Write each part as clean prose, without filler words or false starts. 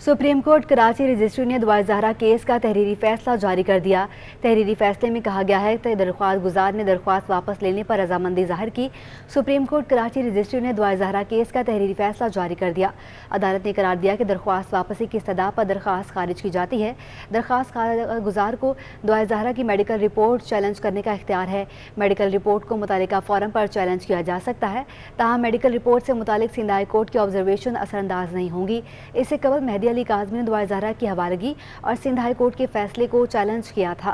Supreme court Karachi registry ने दुआ Zahra case का तहरीरी फैसला जारी कर दिया। तहरीरी फैसले में कहा गया है कि दरख्वास्त गुजार ने दरख्वास्त वापस लेने पर रजामंदी जाहिर की। सुप्रीम कोर्ट कराची रजिस्ट्री ने दुआ ज़हरा केस का तहरीरी फैसला जारी कर दिया। अदालत ने करार दिया कि दरख्वास्त वापसी की इस्तदा पर दरख्वास्त खारिज की जाती है। दरख्वास्त गुजार को दुआ ज़हरा की मेडिकल रिपोर्ट चैलेंज करने का इख्तियार है। मेडिकल रिपोर्ट को मुतालिका फोरम पर चैलेंज किया जा सकता है। ताहम मेडिकल रिपोर्ट से मुतालिक सिंध हाई कोर्ट की ऑब्जर्वेशन असरअंदाज नहीं होंगी। इससे कबल मेहदी अली काज़मी ने दुआ ज़हरा की हवालगी और सिंध हाई कोर्ट के फैसले को चैलेंज किया था।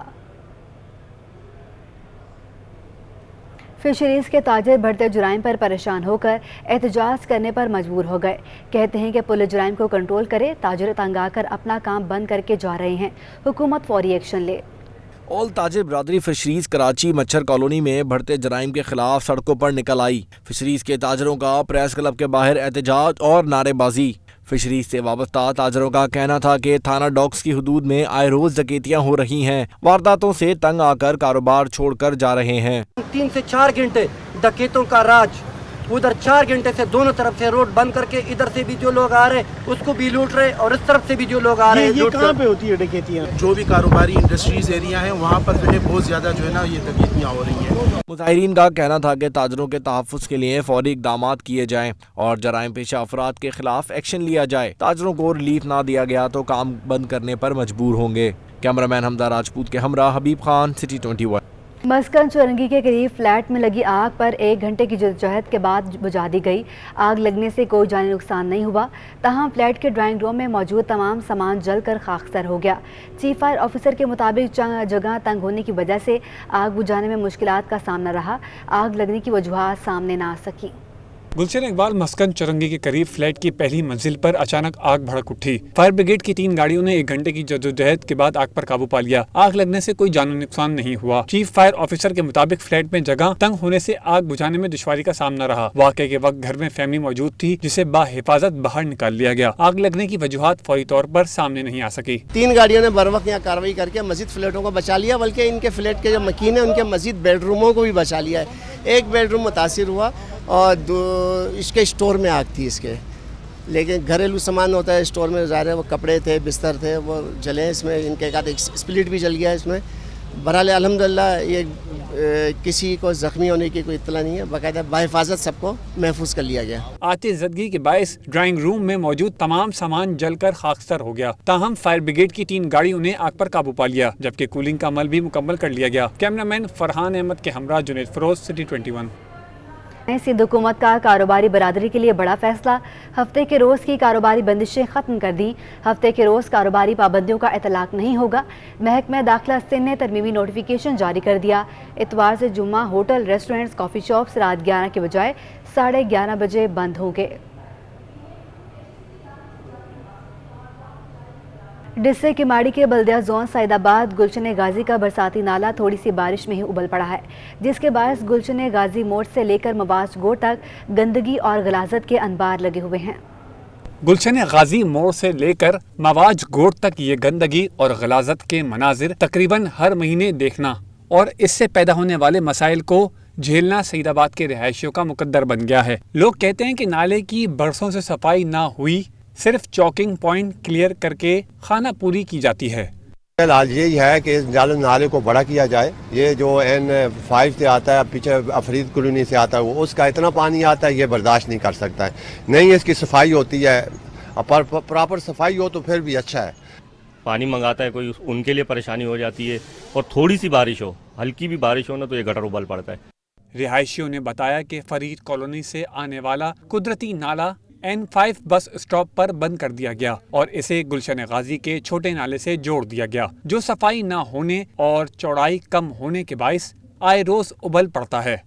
फिशरीज के ताजिर बढ़ते जुराइम पर परेशान होकर एहतजाज करने पर मजबूर हो गए। कहते हैं कि पुलिस जुराइम को कंट्रोल करे, ताजिर तंग आकर अपना काम बंद करके जा रहे हैं, हुकूमत फौरी एक्शन ले। ऑल ताजिर बरादरी फिशरीज कराची मच्छर कॉलोनी में बढ़ते जराइम के खिलाफ सड़कों पर निकल आई। फिशरीज के ताजरों का प्रेस क्लब के बाहर एहतजाज और नारेबाजी। फिशरीज से वाबस्ता ताजरों का कहना था कि थाना डॉक्स की हदूद में आए रोज डकैतियां हो रही हैं। वारदातों से तंग आकर कारोबार छोड़कर जा रहे हैं। 3 से 4 घंटे डकैतों का राज, उधर 4 घंटे से दोनों तरफ से रोड बंद करके इधर से भी जो लोग आ रहे उसको भी लूट रहे और इस तरफ से भी जो लोग आ रहे हैं। ये कहाँ पे होती है डकैतियाँ? जो भी कारोबारी इंडस्ट्रीज एरिया है वहाँ पर जो है बहुत ज़्यादा जो है ना ये डकैतियाँ हो रही हैं। मुजाहिरीन का कहना था कि ताजरों के तहफ़्फ़ुज़ के लिए फौरी इक़दाम किए जाएँ और जराइम पेशा अफराद के खिलाफ एक्शन लिया जाए। ताजरों को रिलीफ ना दिया गया तो काम बंद करने पर मजबूर होंगे। कैमरामैन हमदा राजपूत के हमरा हबीब खान, सिटी 21। मस्कन चौरंगी के करीब फ्लैट में लगी आग पर 1 घंटे की जद्दोजहद के बाद बुझा दी गई। आग लगने से कोई जानी नुकसान नहीं हुआ, तहम फ्लैट के ड्राइंग रूम में मौजूद तमाम सामान जलकर खाकसर हो गया। चीफ फायर ऑफिसर के मुताबिक जगह तंग होने की वजह से आग बुझाने में मुश्किलात का सामना रहा। आग लगने की वजूहात सामने ना आ सकी। गुलशन इकबाल मस्कन चौरंगी के करीब फ्लैट की पहली मंजिल पर अचानक आग भड़क उठी। फायर ब्रिगेड की 3 गाड़ियों ने 1 घंटे की जद्दोजहद के बाद आग पर काबू पा लिया। आग लगने से कोई जानी नुकसान नहीं हुआ। चीफ फायर ऑफिसर के मुताबिक फ्लैट में जगह तंग होने से आग बुझाने में दुश्वारी का सामना रहा। वाक़े के वक्त घर में फैमिली मौजूद थी जिसे बाहिफाजत बाहर निकाल लिया गया। आग लगने की वजूहात फौरी तौर पर सामने नहीं आ सकी। 3 गाड़ियों ने बर वक्त यहाँ कार्रवाई करके मजीद फ्लैटों को बचा लिया, बल्कि इनके फ्लैट के जो मकीन है उनके मजीद बेडरूमों को भी बचा लिया है। 1 बेडरूम मुतासिर हुआ और इसके स्टोर में आग थी इसके, लेकिन घरेलू सामान होता है स्टोर में, ज़ाहिर है वो कपड़े थे, बिस्तर थे, वो जले। इसमें इनके का एक स्प्लिट भी जल गया इसमें। बहरहाल अल्हम्दुलिल्लाह ये किसी को ज़ख्मी होने की कोई इत्तला नहीं है। बाकायदा बाहिफाजत सबको महफूज कर लिया गया। आतिशज़दगी के बायस ड्राइंग रूम में मौजूद तमाम सामान जलकर खाकसर हो गया। ताहम फायर ब्रिगेड की 3 गाड़ियों ने आग पर काबू पा लिया, जबकि कूलिंग का अमल भी मुकम्मल कर लिया गया। कैमरामैन फरहान अहमद के हमरा जुनैद फरोज, सिटी 21। सिंध हुकूमत का कारोबारी बरादरी के लिए बड़ा फैसला। हफ्ते के रोज़ की कारोबारी बंदिशें ख़त्म कर दी। हफ्ते के रोज़ कारोबारी पाबंदियों का इतलाक नहीं होगा। महकमा दाखिला सिंध ने तरमीमी नोटिफिकेशन जारी कर दिया। इतवार से जुम्मा होटल, रेस्टोरेंट्स, कॉफ़ी शॉप्स रात 11 के बजाय 11:30 बजे बंद होंगे। डिस्ट्रिक्ट किमाड़ी के बल्दिया जोन सईदाबाद गुलशन गाजी का बरसाती नाला थोड़ी सी बारिश में ही उबल पड़ा है, जिसके बायस गुलशन गाजी मोड़ से लेकर मवाज गोड़ तक गंदगी और गलाजत के अनबार लगे हुए हैं। गुलशन गाजी मोड़ से लेकर मवाज गोड़ तक ये गंदगी और गलाजत के मनाजिर तकरीबन हर महीने देखना और इससे पैदा होने वाले मसाइल को झेलना सईदाबाद के रिहायशियों का मुकद्दर बन गया है। लोग कहते हैं कि नाले की बरसों से सफाई ना हुई, सिर्फ चौकिंग पॉइंट क्लियर करके खाना पूरी की जाती है। आज यही है कि इस नाले को बड़ा किया जाए। ये जो N5 से आता है, पीछे अफरीद कॉलोनी से आता है, वो उसका इतना पानी आता है ये बर्दाश्त नहीं कर सकता है। नहीं इसकी सफाई होती है, प्रॉपर सफाई हो तो फिर भी अच्छा है। पानी मंगाता है कोई, उनके लिए परेशानी हो जाती है, और थोड़ी सी बारिश हो, हल्की भी बारिश हो ना, तो ये गटर उबल पड़ता है। रिहायशियों ने बताया कि फरीद कॉलोनी से आने वाला कुदरती नाला N5 बस स्टॉप पर बंद कर दिया गया और इसे गुलशन गाजी के छोटे नाले से जोड़ दिया गया, जो सफाई न होने और चौड़ाई कम होने के बायस आए रोज उबल पड़ता है।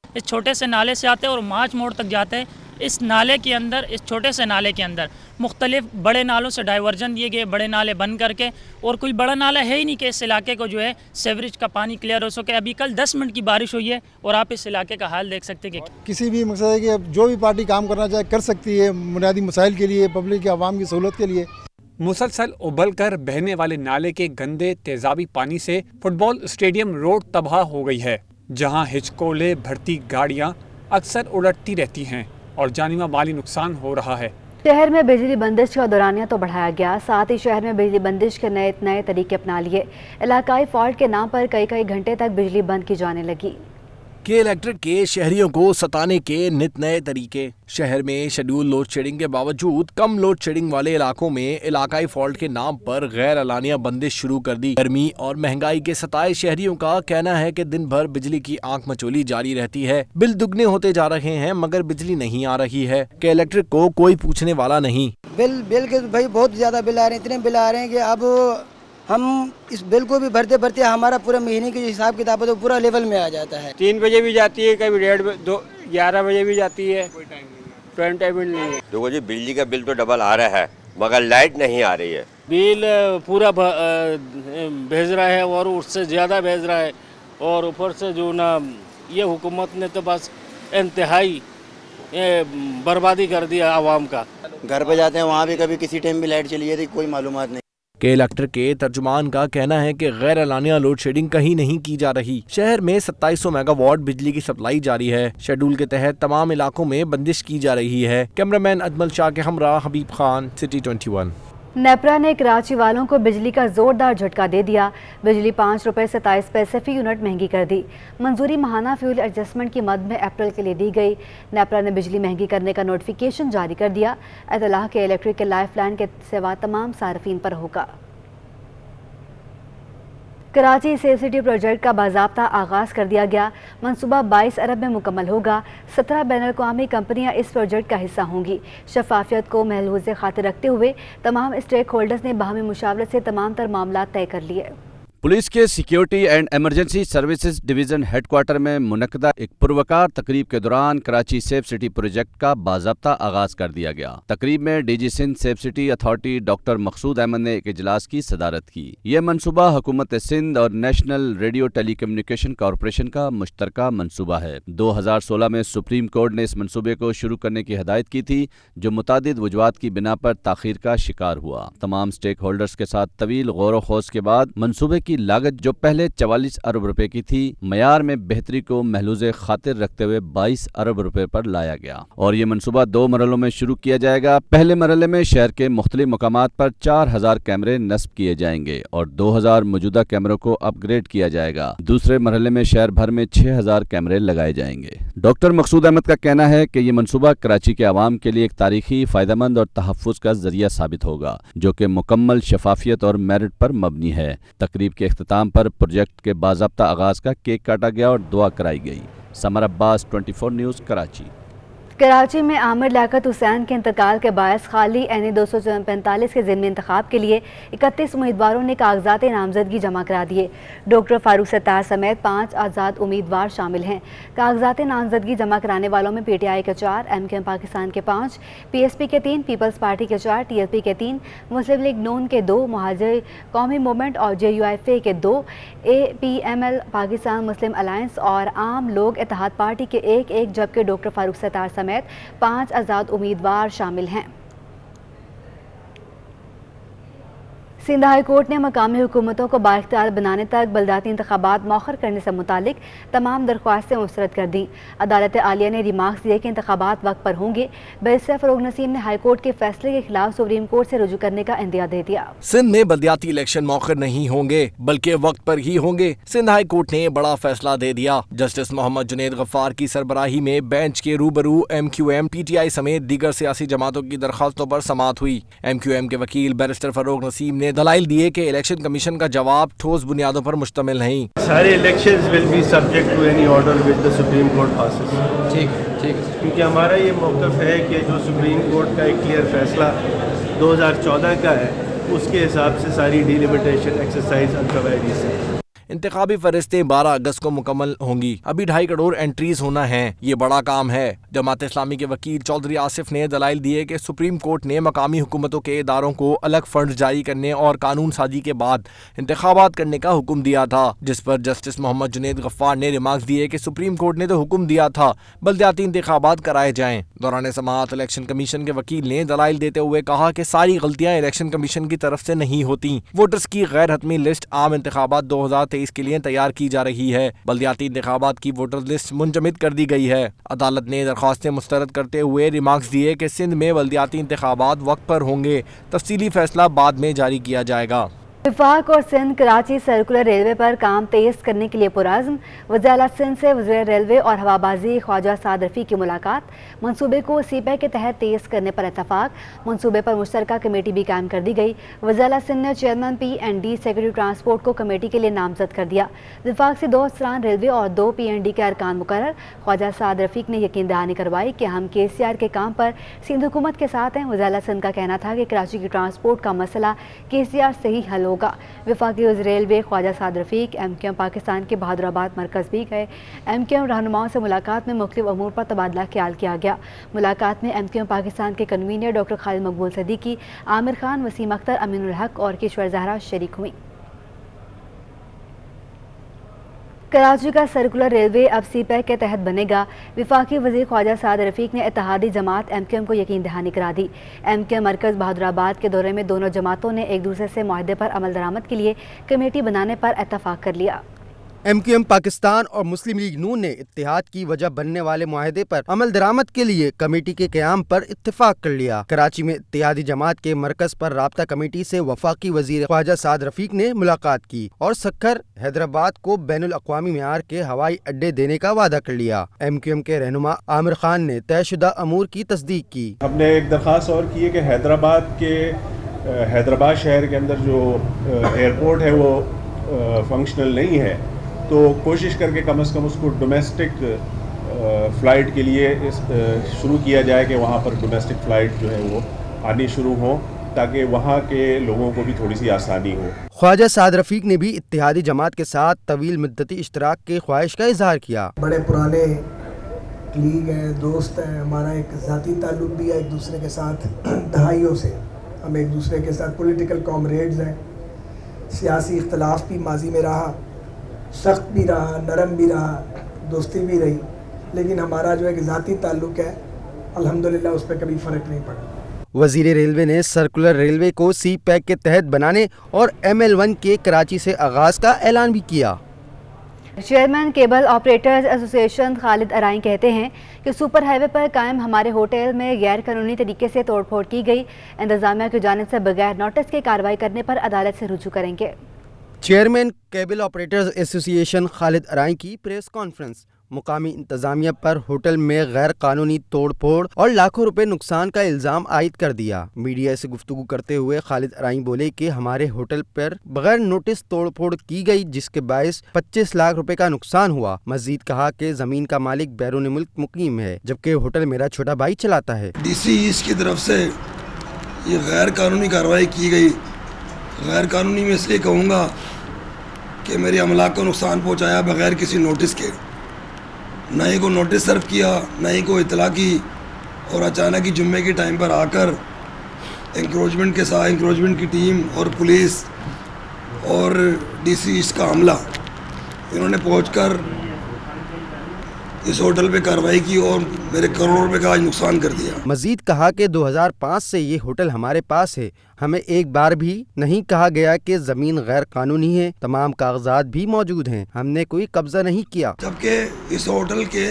इस छोटे से नाले से आते हैं और मार्च मोड़ तक जाते हैं। इस नाले के अंदर, इस छोटे से नाले के अंदर मुख्तलिफ बड़े नालों से डाइवर्जन दिए गए, बड़े नाले बंद करके, और कोई बड़ा नाला है ही नहीं कि इस इलाके को जो है सेवरेज का पानी क्लियर हो सके। अभी कल 10 मिनट की बारिश हुई है और आप इस इलाके का हाल देख सकते हैं कि किसी भी मकसद है कि अब जो भी पार्टी काम करना चाहे कर सकती है, बुनियादी मसाइल के लिए, पब्लिक की आवाम की सहूलत के लिए। मुसलसल उबल कर बहने वाले नाले के गंदे तेजाबी पानी से फुटबॉल स्टेडियम रोड तबाह हो गई है, जहां हिचकोले भरती गाड़ियां अक्सर उलटती रहती हैं और जानी व माली नुकसान हो रहा है। शहर में बिजली बंदिश का दौरानिया तो बढ़ाया गया, साथ ही शहर में बिजली बंदिश के नए तरीके अपना लिए। इलाकाई फॉल्ट के नाम पर कई घंटे तक बिजली बंद की जाने लगी। के इलेक्ट्रिक के शहरियों को सताने के नित नए तरीके। शहर में शेड्यूल लोड शेडिंग के बावजूद कम लोड शेडिंग वाले इलाकों में इलाकाई फॉल्ट के नाम पर गैर एलानिया बंदिश शुरू कर दी। गर्मी और महंगाई के सताए शहरियों का कहना है कि दिन भर बिजली की आंख मचोली जारी रहती है। बिल दुगने होते जा रहे हैं मगर बिजली नहीं आ रही है। के इलेक्ट्रिक को कोई पूछने वाला नहीं। बिल के भाई बहुत ज्यादा बिल आ रहे हैं, इतने बिल आ रहे हैं कि अब हम इस बिल को भी भरते भरते हमारा पूरा महीने की हिसाब किताब है तो पूरा लेवल में आ जाता है। 3 बजे भी जाती है, कभी 11 बजे भी जाती है, कोई टाइम नहीं है। देखो जी, बिजली का बिल तो डबल आ रहा है मगर लाइट नहीं आ रही है। बिल पूरा भेज रहा है और उससे ज़्यादा भेज रहा है, और ऊपर से जो ना ये हुकूमत ने तो बस इंतहाई बर्बादी कर दिया आवाम का। घर पे जाते हैं वहाँ भी कभी किसी टाइम भी लाइट चली जाती, कोई मालूमात नहीं। के इलेक्ट्रिक के तर्जुमान का कहना है कि गैर एलानिया लोड शेडिंग कहीं नहीं की जा रही। शहर में 2700 मेगावाट बिजली की सप्लाई जारी है। शेड्यूल के तहत तमाम इलाकों में बंदिश की जा रही है। कैमरामैन अजमल शाह के हमरा हबीब खान, सिटी 21। नेपरा ने कराची वालों को बिजली का जोरदार झटका दे दिया। बिजली 5 रुपये 27 पैसे फी यूनिट महंगी कर दी। मंजूरी माहाना फ्यूल एडजस्टमेंट की मद में अप्रैल के लिए दी गई। नेपरा ने बिजली महंगी करने का नोटिफिकेशन जारी कर दिया। इत्तलाह के इलेक्ट्रिक के लाइफ लाइन के सेवा तमाम सार्फिन पर होगा। कराची सेफ सिटी प्रोजेक्ट का बाज़ाब्ता आगाज़ कर दिया गया। मंसूबा 22 अरब में मुकम्मल होगा। 17 बैनुल-अक़वामी कंपनियां इस प्रोजेक्ट का हिस्सा होंगी। शफाफियत को महलूज़ खातिर रखते हुए तमाम स्टेक होल्डर्स ने बाहमी मुशावरत से तमाम तर मामला तय कर लिए। पुलिस के security and emergency services division headquarter में मुनक्कदा एक पुरवकार तकरीब के दौरान कराची सेफ सिटी प्रोजेक्ट का बाज़ाब्ता आगाज कर दिया गया। तकरीब में DG Sindh safe city authority doctor Maqsood Ahmed ने एक इजलास की सदारत की। यह मनसूबा हुकूमत सिंध और national radio telecommunication corporation का मुश्तरका मनसूबा है। 2016 में सुप्रीम कोर्ट ने इस मनसूबे को शुरू करने की हदायत की थी, जो मुतादिद वजूहात की बिना पर ताखीर का शिकार हुआ। तमाम स्टेक होल्डर्स के साथ तवील गौर खोज के बाद मनसूबे की लागत जो पहले 44 अरब रुपए की थी, मयार में बेहतरी को महलूज़े खातिर रखते हुए 22 अरब रुपए पर लाया गया और ये मनसूबा 2 मरलों में शुरू किया जाएगा। पहले मरले में शहर के मुख्तलिफ मकामात पर 4000 कैमरे नस्ब किए जाएंगे और 2000 मौजूदा कैमरों को अपग्रेड किया जाएगा। दूसरे मरहले में शहर भर में 6000 कैमरे लगाए जाएंगे। डॉक्टर मकसूद अहमद का कहना है कि ये मनसूबा कराची के आवाम के लिए एक तारीखी, फायदेमंद और तहफ़्फ़ुज़ का जरिया साबित होगा, जो कि मुकम्मल शफाफियत और मेरिट पर मबनी है। तकरीब के इख्तिताम पर प्रोजेक्ट के बाज़ाब्ता आगाज का केक काटा गया और दुआ कराई गई। समर अब्बास, 24 न्यूज़, कराची। कराची में आमिर लियाकत हुसैन के इंतकाल के बायस खाली एन 245 के ज़िम्नी इंतखाब के लिए 31 उम्मीदवारों ने कागजात नामजदगी जमा करा दिए। डॉक्टर फारूक सत्तार समेत 5 आज़ाद उम्मीदवार शामिल हैं। कागजात नामजदगी जमा कराने वालों में PTI के 4, MKM पाकिस्तान के 5, PSP के 3, पीपल्स पार्टी के 4, TSP के 3, मुस्लिम लीग नून के 2, मुहाजिर कौमी मूवमेंट और JUIFA के 2, APML पाकिस्तान मुस्लिम अलायंस और आम लोग इत्तेहाद पार्टी के 1, जबकि डॉक्टर फारूक सत्तार समेत 5 आज़ाद उम्मीदवार शामिल हैं। सिंध हाई कोर्ट ने मकामी हुकूमतों को बाइख्तियार बनाने तक बलदाती इंतखाबात मौखर करने से मुतालिक तमाम दरख्वास्तें मुस्तरद कर दी। अदालत आलिया ने रिमार्क्स दिए कि इंतखाबात वक्त पर होंगे। बैरिस्टर फरोग नसीम ने हाई कोर्ट के फैसले के खिलाफ सुप्रीम कोर्ट से रुजू करने का इंदिया दे दिया। सिंध में बलदियाती इलेक्शन मौखर नहीं होंगे बल्कि वक्त पर ही होंगे। सिंध हाई कोर्ट ने बड़ा फैसला दे दिया। जस्टिस मोहम्मद जुनैद गफ्फार की सरबराही में बेंच के रूबरू MQM, PTI समेत दीगर सियासी जमातों की दरखास्तों पर समाअत हुई। MQM के वकील बैरिस्टर फरोग नसीम ने दलाइल दिए कि इलेक्शन कमीशन का जवाब ठोस बुनियादों पर मुश्तमिल नहीं। सारे elections will be subject to any order with the supreme court passes. ठीक है, क्योंकि हमारा ये मौक़िफ़ है कि जो सुप्रीम कोर्ट का एक क्लियर फैसला 2014 का है, उसके हिसाब से सारी डिलिमिटेशन एक्सरसाइज अनकवायदी से। इंतखाबी फरिश्तें 12 अगस्त को मुकम्मल होंगी। अभी 2.5 करोड़ एंट्रीज होना है। ये बड़ा काम है। जमात इस्लामी के वकील चौधरी आसिफ ने दलाइल दिए कि सुप्रीम कोर्ट ने मकामी हुकूमतों के इदारों को अलग फंड जारी करने और कानून साजी के बाद इंतखाबात करने का हुक्म दिया था, जिस पर जस्टिस मोहम्मद जुनैद गफ्फार ने रिमार्क्स दिए कि सुप्रीम कोर्ट ने तो हुक्म दिया था बलदियाती इंतखाबात कराए जाएं। दौरान समाअत इलेक्शन कमीशन के वकील ने दलाइल देते हुए कहा कि सारी गलतियां इलेक्शन कमीशन की तरफ से नहीं होती। वोटर्स की गैर हतमी लिस्ट आम इंतखाबात 2013 2023 के लिए तैयार की जा रही है। बल्दियाती इंतखाबात की वोटर लिस्ट मुंजमद कर दी गई है। अदालत ने दरख्वास्तें मुस्तरद करते हुए रिमार्क्स दिए कि सिंध में बल्दियाती इंतखाबात वक्त पर होंगे, तफसीली फैसला बाद में जारी किया जाएगा। वफाक और सिंध कराची सर्कुलर रेलवे पर काम तेज करने के लिए पुरज़्म। वज़ीर सिंध से वज़ीर रेलवे और हवाबाजी ख्वाजा साद रफ़ी की मुलाकात। मनसूबे को सीपैक के तहत तेज़ करने पर इत्तफाक। मनसूबे पर मुश्तरका कमेटी भी कायम कर दी गई। वज़ीर सिंध ने चेयरमैन PND सेक्रेटरी ट्रांसपोर्ट को कमेटी के लिए नामजद कर दिया। वफाक से 2 अफसरान रेलवे और 2 PND के अरकान मुकर्रर। ख्वाजा साद रफ़ीक ने यकीन दहानी करवाई कि हम KCR के काम पर सिंध हुकूमत के साथ हैं। वज़ीर सिंध का कहना था कि कराची की ट्रांसपोर्ट का मसला KCR से ही हल होगा। वफाकी वज़ीर रेलवे ख्वाजा साद रफ़ीक MQM पाकिस्तान के बहादुराबाद मरकज़ भी गए। MQM रहनुमाओं से मुलाकात में मुख्तलिफ अमूर पर तबादला ख्याल किया गया। मुलाकात में MQM पाकिस्तान के कन्वीनर डॉक्टर खालिद मकबूल सिद्दीकी, आमिर खान, वसीम अख्तर, अमीनुल हक और किशोर ज़हरा शरीक हुई। कराची का सर्कुलर रेलवे अब सीपैक के तहत बनेगा। वफाकी वज़ीर ख्वाजा साद रफ़ीक ने इत्तेहादी जमात MQM को यकीन दहानी करा दी। MQM मरकज़ बहादुराबाद के दौरे में दोनों जमातों ने एक दूसरे से मुआहदे पर अमल दरामद के लिए कमेटी बनाने पर इत्तफाक कर लिया। MQM पाकिस्तान और मुस्लिम लीग नून ने इत्तेहाद की वजह बनने वाले मुआहदे पर अमल दरामद के लिए कमेटी के क़याम पर इत्तेफाक कर लिया। कराची में इत्तेहादी जमात के मरकज पर राब्ता कमेटी से वफाकी वजीर ख्वाजा साद रफ़ीक ने मुलाकात की और सक्खर हैदराबाद को बैनुल अक़वामी मेयार के हवाई अड्डे देने का वादा कर लिया। MQM के रहनुमा आमिर खान ने तयशुदा अमूर की तस्दीक की। हमने एक दरख्वास्त और की है कि हैदराबाद शहर के अंदर जो एयरपोर्ट है वो फंक्शनल नहीं है, तो कोशिश करके कम से कम उसको डोमेस्टिक फ़्लाइट के लिए शुरू किया जाए कि वहाँ पर डोमेस्टिक फ़्लाइट जो है वो आनी शुरू हो, ताकि वहाँ के लोगों को भी थोड़ी सी आसानी हो। ख्वाजा साद रफ़ीक ने भी इत्तेहादी जमात के साथ तवील मुद्दती इश्तराक के ख्वाहिश का इजहार किया। बड़े पुराने लीग हैं, दोस्त हैं, हमारा एक ज़ाती ताल्लुक भी है एक दूसरे के साथ दहाइयों से। हम एक दूसरे के साथ पॉलिटिकल कॉमरेड्स हैं। सियासी इख्तलाफ भी माजी में रहा, सख्त भी रहा, नरम भी रहा, दोस्ती भी रही, लेकिन हमारा जो एक ज़ाती ताल्लुक़ है अल्हम्दुलिल्लाह उस पर कभी फ़र्क नहीं पड़ा। वज़ीर रेलवे ने सर्कुलर रेलवे को सीपैक के तहत बनाने और ML1 के कराची से आगाज़ का ऐलान भी किया। Chairman cable operators association Khalid Arai कहते हैं कि सुपर हाईवे पर कायम हमारे होटल में गैर कानूनी तरीके से तोड़फोड़ की गई। इंतजामिया की जानिब से बगैर नोटिस के कार्रवाई करने पर अदालत से रुजू करेंगे। Chairman cable operators association Khalid Arai की प्रेस कॉन्फ्रेंस। मुकामी इंतजामिया पर होटल में गैर कानूनी तोड़फोड़ और लाखों रुपए नुकसान का इल्ज़ाम आयद कर दिया। मीडिया से गुफ्तगू करते हुए खालिद अराई बोले कि हमारे होटल पर बगैर नोटिस तोड़फोड़ की गई, जिसके बायस 25 लाख रुपए का नुकसान हुआ। मजीद कहा कि जमीन का मालिक बैरून मुल्क मुकीम है, जबकि होटल मेरा छोटा भाई चलाता है। DC ईस्ट की तरफ से ये गैर कानूनी कार्रवाई की गई। गैर कानूनी में इसलिए कहूँगा कि मेरे अमलाक को नुकसान पहुँचाया बगैर किसी नोटिस के। न ही को नोटिस सर्व किया, न ही को इतला की, और अचानक ही जुम्मे के टाइम पर आकर इंक्रोचमेंट के साथ इंक्रोचमेंट की टीम और पुलिस और DC ईस्ट का हमला, इन्होंने पहुंचकर इस होटल पे कार्रवाई की और मेरे करोड़ों रुपए का आज नुकसान कर दिया। मजीद कहा कि 2005 से ये होटल हमारे पास है। हमें एक बार भी नहीं कहा गया कि ज़मीन गैर कानूनी है। तमाम कागजात भी मौजूद हैं, हमने कोई कब्जा नहीं किया। जबकि इस होटल के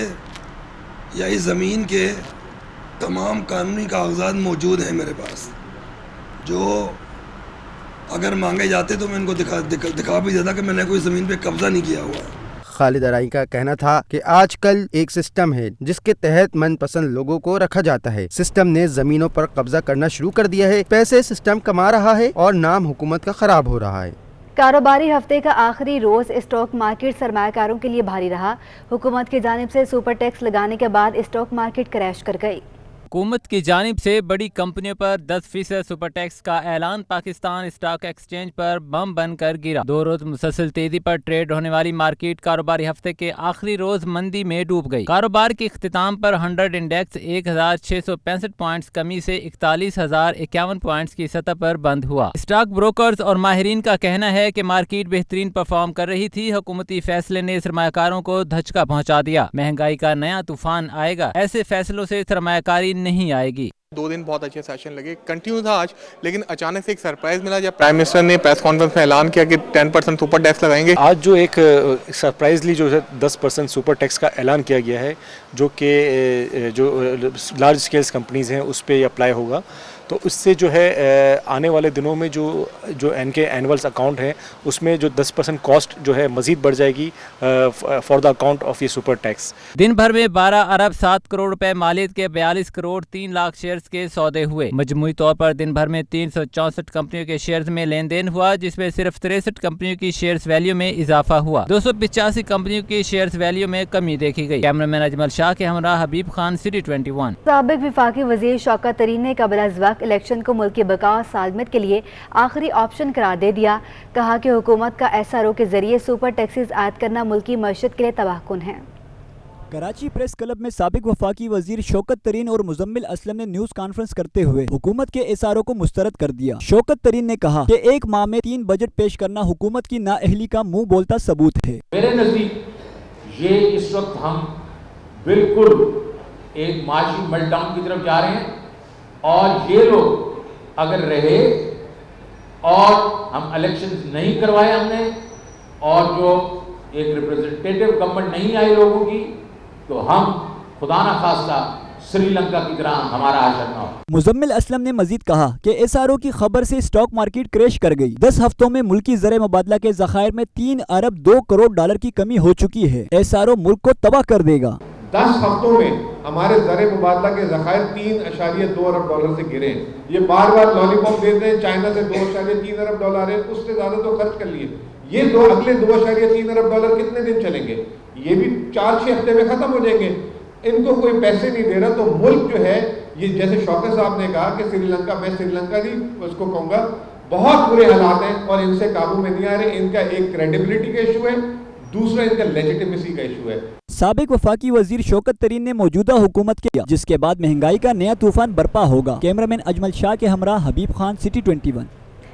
या इस ज़मीन के तमाम कानूनी कागजात मौजूद हैं मेरे पास, जो अगर मांगे जाते तो मैं इनको दिखा भी देता कि मैंने कोई ज़मीन पे कब्जा नहीं किया हुआ है। खालिद अराई का कहना था कि आजकल एक सिस्टम है जिसके तहत मनपसंद लोगों को रखा जाता है। सिस्टम ने जमीनों पर कब्जा करना शुरू कर दिया है। पैसे सिस्टम कमा रहा है और नाम हुकूमत का खराब हो रहा है। कारोबारी हफ्ते का आखिरी रोज स्टॉक मार्केट सरमायाकारों के लिए भारी रहा। हुकूमत की जानिब से सुपर टैक्स लगाने के बाद स्टॉक मार्केट क्रैश कर गई। हुकूमत की जानिब से बड़ी कंपनियों पर 10% सुपर टैक्स का ऐलान पाकिस्तान स्टॉक एक्सचेंज पर बम बनकर गिरा। 2 रोज मुसलसल तेजी पर ट्रेड होने वाली मार्केट कारोबारी हफ्ते के आखिरी रोज मंदी में डूब गई। कारोबार के इख्तिताम पर 100 इंडेक्स 1665 पॉइंट्स कमी से 41,051 पॉइंट्स की सतह पर बंद हुआ। स्टॉक ब्रोकर्स और माहिरीन का कहना है कि मार्केट बेहतरीन परफॉर्म कर रही थी। हुकूमती फैसले ने सरमायाकारों को धचका पहुँचा दिया। महंगाई का नया तूफान आएगा, ऐसे फैसलों से सरमायाकारी नहीं आएगी। 2 दिन बहुत अच्छे सेशन लगे, कंटिन्यू था आज, लेकिन अचानक से एक सरप्राइज मिला जब प्राइम मिनिस्टर ने प्रेस कॉन्फ्रेंस में ऐलान किया कि 10% सुपर टैक्स लगाएंगे। आज जो एक सरप्राइजली जो है 10% सुपर टैक्स का ऐलान किया गया है, जो कि जो लार्ज स्केल्स कंपनीज़ हैं उस पर अप्लाई होगा, तो उससे जो है आने वाले दिनों में जो इनके एनुअल्स अकाउंट हैं उसमें जो 10% कॉस्ट जो है मज़ीद बढ़ जाएगी फॉर द अकाउंट ऑफ ये सुपर टैक्स। दिन भर में 12 अरब 7 करोड़ रुपए मालियत के 42 करोड़ 3 लाख शेयर्स के सौदे हुए। मजमूई तौर पर दिन भर में 364 कंपनियों के शेयर्स में लेन देन हुआ, जिसमें सिर्फ 63 कंपनियों की शेयर्स वैल्यू में इजाफा हुआ। 285 कंपनियों की शेयर्स वैल्यू में कमी देखी गई। कैमरामैन अजमल शाह के हमरा हबीब खान, सिटी 21। साबिक विफाकी वजीर शौकत तरीन ने कबल अज़ वक्त इलेक्शन को मुल्क की बका और सालमत के लिए आखिरी ऑप्शन करार दे दिया। कहा कि हुकूमत का SRO के जरिए सुपर टैक्सेस आयद करना मुल्क की मईशत के लिए तबाहकुन है। कराची प्रेस क्लब में साबिक वफाकी वजीर शौकत तरीन और मुजम्मिल असलम ने न्यूज कॉन्फ्रेंस करते हुए हुकूमत के SRO को मुस्तरद कर दिया। शौकत तरीन ने कहा कि 1 माह में 3 बजट पेश करना हुकूमत की नाअहली का मुंह बोलता सबूत है। मेरे नजदीक ये इस वक्त हम बिल्कुल एक माशी मेल्टडाउन की तरफ जा रहे हैं, और ये लोग अगर रहे और हम इलेक्शंस नहीं करवाए हमने, और जो एक रिप्रेजेंटेटिव गवर्नमेंट नहीं आई लोगों की, तो हम खुदा ना खास्ता श्रीलंका की तरह हमारा आशर ना हो। मुजम्मिल असलम ने मजीद कहा कि SRO की खबर से स्टॉक मार्केट क्रैश कर गई। 10 हफ्तों में मुल्की ज़र मुबादला के ज़खायर में 3 अरब 2 करोड़ डॉलर की कमी हो चुकी है। SRO मुल्क को तबाह कर देगा। 10 हफ्तों में हमारे ज़र मुबादला के ज़खायर 3.2 अरब डॉलर से गिरे। ये बार बार लॉलीपॉप देते हैं, चाइना से 2.3 अरब डॉलर है, उससे ज़्यादा तो खर्च कर लिए। ये अगले 2.3 अरब डॉलर कितने दिन चलेंगे? ये भी 4-6 हफ्ते में ख़त्म हो जाएंगे। इनको कोई पैसे नहीं दे रहा, तो मुल्क जो है, ये जैसे शौकत साहब ने कहा कि श्रीलंका, मैं श्रीलंका नहीं उसको कहूँगा, बहुत बुरे हालात हैं और इनसे काबू में नहीं आ रहे। इनका एक क्रेडिबिलिटी का इशू है, दूसरा इनका लेजिटिमेसी का इशू है। साबिक वफाकी वजीर शौकत तरीन ने मौजूदा हुकूमत किया, जिसके बाद महंगाई का नया तूफान बरपा होगा। कैमरामैन अजमल शाह के हमरा हबीब खान, सिटी 21।